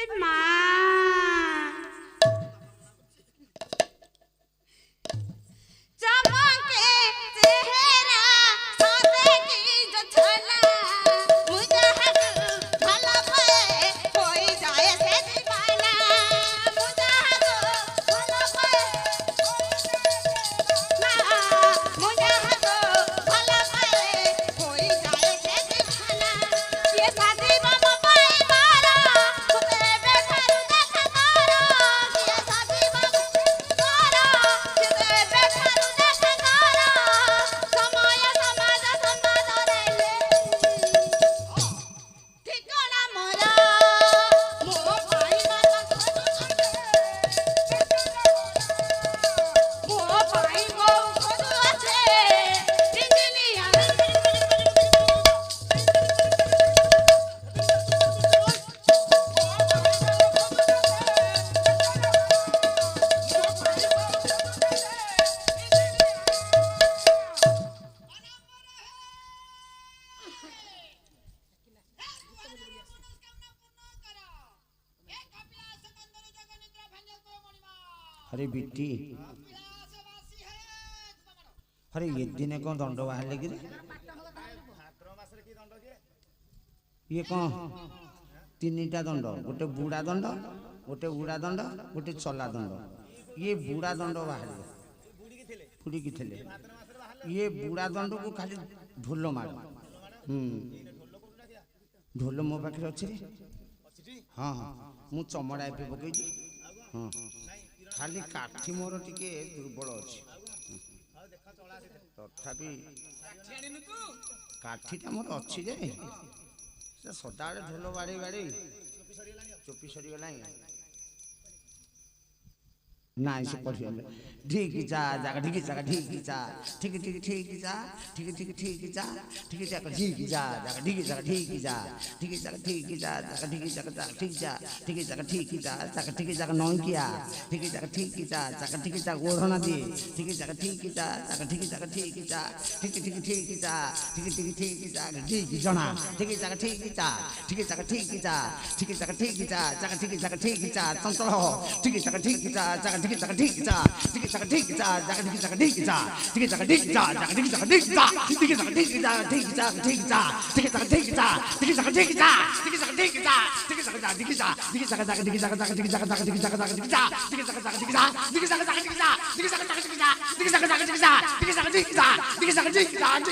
মা চমকে চেহারা সাথে কি জছলা মুঝে হাত ভালো পায়ে হই যায় সে দিবানা মুঝে হাত ভালো পায়ে না মুঝে হাত ভালো পায়ে হই যায় সে দিবানা ये शादी बाबा पाई मारा तुते बेखारू देखा करो ये शादी बाबा मारा तुते बेखारू देखा करो समय समाज संवाद रेले ठिकाना मोरा मो पाई माता मो पाई गो खदु আছে इंजीनियर अरे बिट्टी अरे ये दिन कौन दंड बाहर लगी रे ये कौन तीनटा दंड गोटे बुढ़ा दंड गोटे उड़ा दंड गोटे चला दंड ये बुढ़ा दंड बाहर बुढ़ी की थे ये बुढ़ा दंड को खाली ढोल मार ढोल मो पाखे अच्छे हाँ हाँ मु चमड़ा पे पकई हाँ खाली काठी मोर टिके दुर्बल अच्छे तथापि काठीटा मोर अच्छी जे सदाबे ढोल बाड़ी बाड़ी चोपी सरीगला ना से पढ़िए ठीक जा जागा ठीक जागा ठीक जा ठीक ठीक ठीक जा ठीक ठीक ठीक जा ठीक जागा ठीक जा जागा ठीक जागा ठीक जा ठीक जागा ठीक जा जागा ठीक जागा ठीक जा ठीक जागा ठीक जा जागा ठीक जागा नौन किया ठीक जागा ठीक जा जागा ठीक जागा ओढ़ना दिए ठीक जागा ठीक जा जागा ठीक जागा ठीक जा ठीक ठीक ठीक जा ठीक ठीक ठीक जा ठीक जना ठीक जागा ठीक जा ठीक जागा ठीक जा ठीक जागा ठीक जा जागा ठीक जागा ठीक जा चंचल हो ठीक जागा ठीक जा जागा ठीक जागा ठीक जा ठीक जागा ठीक जा जागा ठीक जागा ठीक जा ठीक जागा ठीक जा जागा ठीक जागा ठीक जा ठीक जागा ठीक जा ठीक जा ठीक जा ठीक जागा ठीक जा ठीक जागा ठीक जा ठीक जागा ठीक जा ठीक जागा ठीक जा ठीक जागा जागा ठीक जागा जागा ठीक जागा जागा ठीक जागा जागा ठीक जा ठीक जागा जागा ठीक जा ठीक जागा जागा ठीक जा ठीक जागा जागा ठीक जा ठीक जागा जागा ठीक जा ठीक जागा ठीक जा ठीक जागा ठीक जा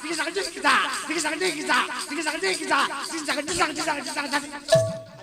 ठीक जा ठीक जागा ठीक जा ठीक जागा ठीक जा ठीक जागा ठीक जा ठीक जागा ठीक जा ठीक जागा